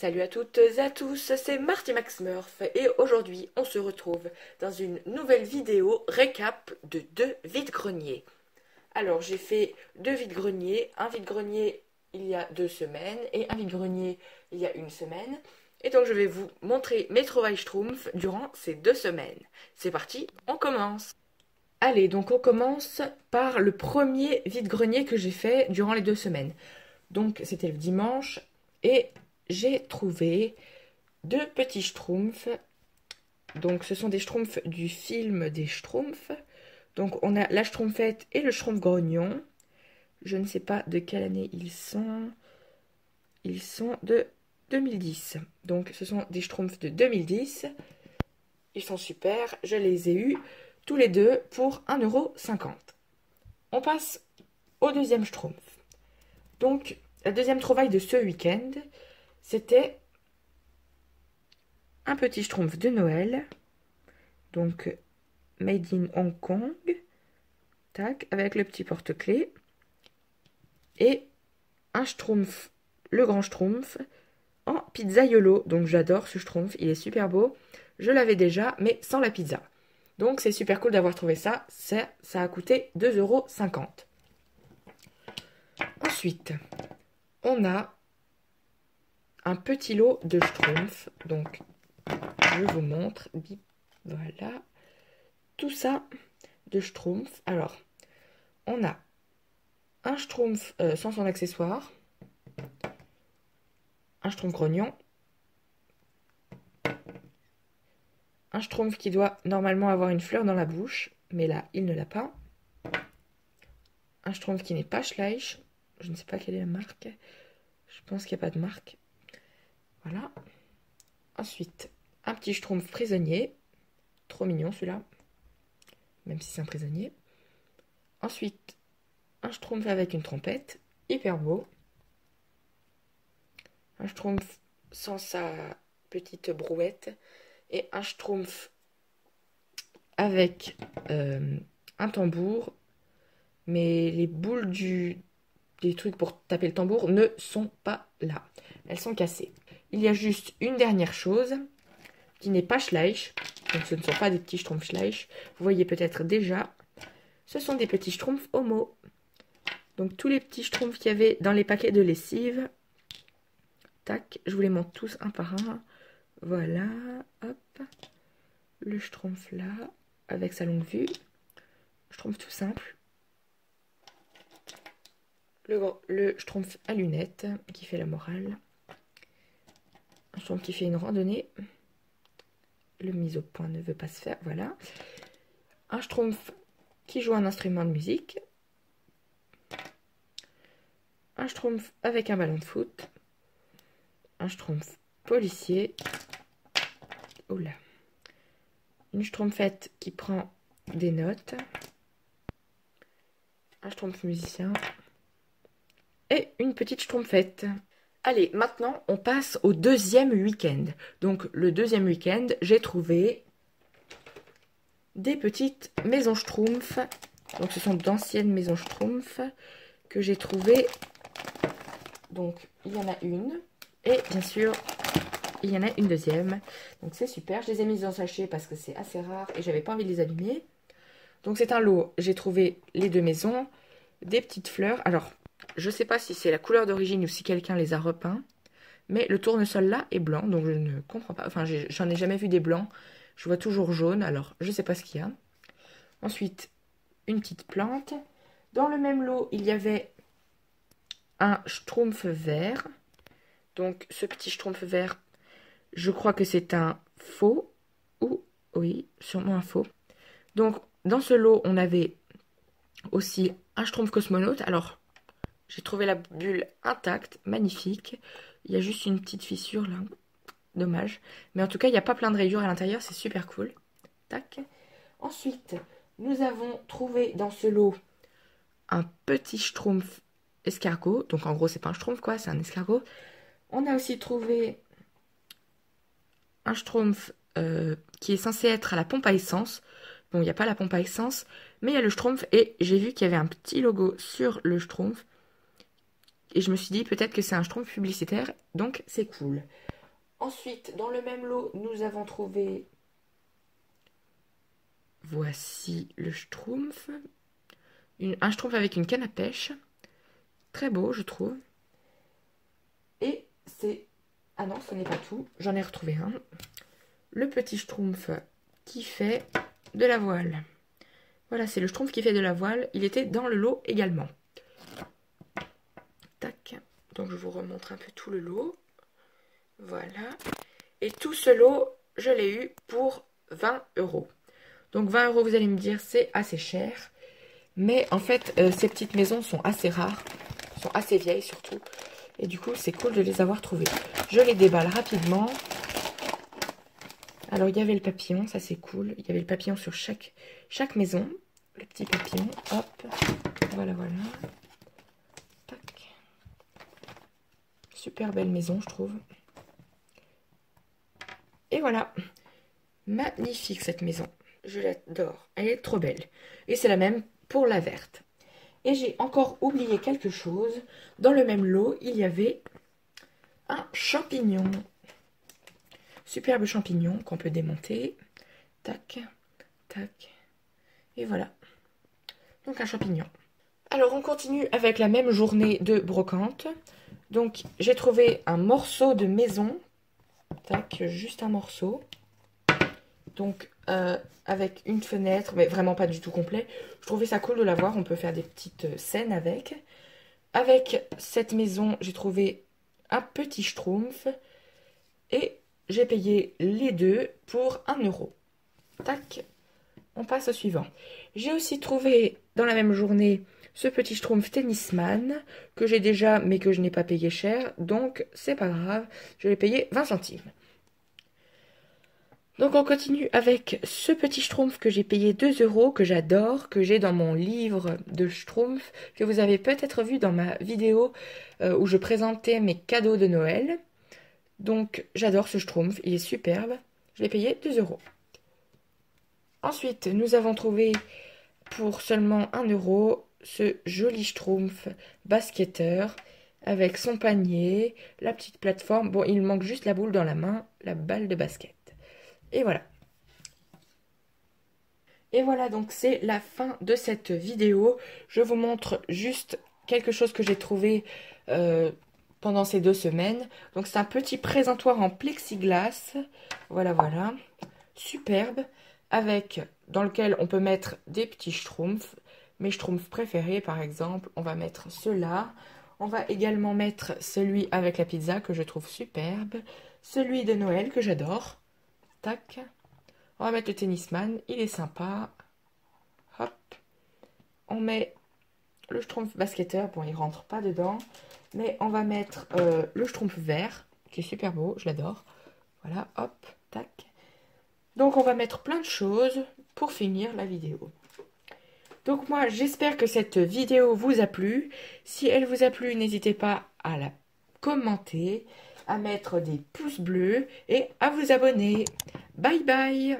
Salut à toutes et à tous, c'est Marty Max Murph et aujourd'hui on se retrouve dans une nouvelle vidéo récap de 2 vides-greniers. Alors j'ai fait 2 vides-greniers, un vide-grenier il y a 2 semaines et un vide-grenier il y a une semaine. Et donc je vais vous montrer mes trouvailles Schtroumpfs durant ces 2 semaines. C'est parti, on commence. Allez, donc on commence par le premier vide-grenier que j'ai fait durant les 2 semaines. Donc c'était le dimanche et j'ai trouvé 2 petits Schtroumpfs. Donc ce sont des Schtroumpfs du film des Schtroumpfs. Donc on a la Schtroumpfette et le Schtroumpf grognon. Je ne sais pas de quelle année ils sont. Ils sont de 2010. Donc ce sont des Schtroumpfs de 2010. Ils sont super. Je les ai eus tous les deux pour 1,50 €. On passe au deuxième Schtroumpf. Donc la deuxième trouvaille de ce week-end, c'était un petit Schtroumpf de Noël, donc made in Hong Kong, tac, avec le petit porte-clés, et un Schtroumpf, le grand Schtroumpf, en pizzaiolo. Donc j'adore ce Schtroumpf, il est super beau. Je l'avais déjà, mais sans la pizza. Donc c'est super cool d'avoir trouvé ça. Ça a coûté 2,50 €. Ensuite, on a un petit lot de Schtroumpfs. Donc je vous montre. Voilà. Tout ça de Schtroumpf. Alors, on a un Schtroumpf sans son accessoire, un Schtroumpf grognon, un Schtroumpf qui doit normalement avoir une fleur dans la bouche, mais là, il ne l'a pas. Un Schtroumpf qui n'est pas Schleich, je ne sais pas quelle est la marque, je pense qu'il n'y a pas de marque. Voilà. Ensuite, un petit Schtroumpf prisonnier, trop mignon celui-là, même si c'est un prisonnier. Ensuite, un Schtroumpf avec une trompette, hyper beau. Un Schtroumpf sans sa petite brouette. Et un Schtroumpf avec un tambour. Mais les boules des trucs pour taper le tambour ne sont pas là. Elles sont cassées. Il y a juste une dernière chose qui n'est pas Schleich. Donc ce ne sont pas des petits Schtroumpfs Schleich. Vous voyez peut-être déjà. Ce sont des petits Schtroumpfs Homo. Donc tous les petits Schtroumpfs qu'il y avait dans les paquets de lessive. Tac, je vous les montre tous un par un. Voilà, hop. Le Schtroumpf là, avec sa longue vue. Schtroumpf tout simple. Le Schtroumpf à lunettes, qui fait la morale. Un Schtroumpf qui fait une randonnée. Le mise au point ne veut pas se faire, voilà. Un Schtroumpf qui joue un instrument de musique. Un Schtroumpf avec un ballon de foot. Un Schtroumpf policier. Oula. Une Schtroumpfette qui prend des notes. Un Schtroumpf musicien. Et une petite Schtroumpfette. Allez, maintenant, on passe au deuxième week-end. Donc, le deuxième week-end, j'ai trouvé des petites maisons Schtroumpf. Donc, ce sont d'anciennes maisons Schtroumpf que j'ai trouvées. Donc, il y en a une. Et bien sûr, il y en a une deuxième. Donc, c'est super. Je les ai mises dans sachet parce que c'est assez rare et j'avais pas envie de les abîmer. Donc, c'est un lot. J'ai trouvé les 2 maisons, des petites fleurs. Alors, je sais pas si c'est la couleur d'origine ou si quelqu'un les a repeints. Mais le tournesol là est blanc, donc je ne comprends pas. Enfin, j'en ai jamais vu des blancs. Je vois toujours jaune, alors je sais pas ce qu'il y a. Ensuite, une petite plante. Dans le même lot, il y avait un Schtroumpf vert. Donc, ce petit Schtroumpf vert, je crois que c'est un faux. Ou, oui, sûrement un faux. Donc, dans ce lot, on avait aussi un Schtroumpf cosmonaute. Alors, j'ai trouvé la bulle intacte, magnifique. Il y a juste une petite fissure là. Dommage. Mais en tout cas, il n'y a pas plein de rayures à l'intérieur. C'est super cool. Tac. Ensuite, nous avons trouvé dans ce lot un petit Schtroumpf escargot. Donc en gros, c'est pas un Schtroumpf quoi, c'est un escargot. On a aussi trouvé un Schtroumpf qui est censé être à la pompe à essence. Bon, il n'y a pas la pompe à essence, mais il y a le Schtroumpf et j'ai vu qu'il y avait un petit logo sur le Schtroumpf et je me suis dit peut-être que c'est un schtroumpf publicitaire, donc c'est cool. Ensuite, dans le même lot, nous avons trouvé... Voici le schtroumpf. Un schtroumpf avec une canne à pêche. Très beau, je trouve. Et c'est... Ah non, ce n'est pas tout. J'en ai retrouvé un. Le petit schtroumpf qui fait de la voile. Voilà, c'est le schtroumpf qui fait de la voile. Il était dans le lot également. Tac. Donc je vous remontre un peu tout le lot. Voilà. Et tout ce lot, je l'ai eu pour 20 €. Donc 20 €, vous allez me dire, c'est assez cher. Mais en fait, ces petites maisons sont assez rares. Sont assez vieilles surtout. Et du coup, c'est cool de les avoir trouvées. Je les déballe rapidement. Alors, il y avait le papillon, ça c'est cool. Il y avait le papillon sur chaque maison. Le petit papillon, hop. Voilà, voilà. Tac. Super belle maison, je trouve. Et voilà. Magnifique cette maison. Je l'adore. Elle est trop belle. Et c'est la même pour la verte. Et j'ai encore oublié quelque chose. Dans le même lot, il y avait un champignon. Superbe champignon qu'on peut démonter. Tac, tac. Et voilà. Donc un champignon. Alors on continue avec la même journée de brocante. Donc j'ai trouvé un morceau de maison. Tac, juste un morceau. Donc avec une fenêtre, mais vraiment pas du tout complet. Je trouvais ça cool de l'avoir. On peut faire des petites scènes avec. Avec cette maison, j'ai trouvé un petit schtroumpf. Et j'ai payé les deux pour 1 €. Tac, on passe au suivant. J'ai aussi trouvé dans la même journée ce petit schtroumpf tennisman que j'ai déjà mais que je n'ai pas payé cher. Donc c'est pas grave, je l'ai payé 20 centimes. Donc on continue avec ce petit schtroumpf que j'ai payé 2 €, que j'adore, que j'ai dans mon livre de schtroumpf, que vous avez peut-être vu dans ma vidéo où je présentais mes cadeaux de Noël. Donc j'adore ce schtroumpf, il est superbe. Je l'ai payé 2 €. Ensuite, nous avons trouvé pour seulement 1 € ce joli schtroumpf basketteur avec son panier, la petite plateforme. Bon, il manque juste la boule dans la main, la balle de basket. Et voilà. Et voilà, donc c'est la fin de cette vidéo. Je vous montre juste quelque chose que j'ai trouvé pendant ces 2 semaines. Donc c'est un petit présentoir en plexiglas. Voilà, voilà. Superbe. Dans lequel on peut mettre des petits schtroumpfs. Mes schtroumpfs préférés, par exemple. On va mettre ceux-là. On va également mettre celui avec la pizza que je trouve superbe. Celui de Noël que j'adore. Tac. On va mettre le tennisman. Il est sympa. Hop. On met le schtroumpf basketteur. Bon, il rentre pas dedans. Mais on va mettre le schtroumpf vert, qui est super beau, je l'adore. Voilà, hop, tac. Donc on va mettre plein de choses pour finir la vidéo. Donc moi, j'espère que cette vidéo vous a plu. Si elle vous a plu, n'hésitez pas à la commenter, à mettre des pouces bleus et à vous abonner. Bye bye!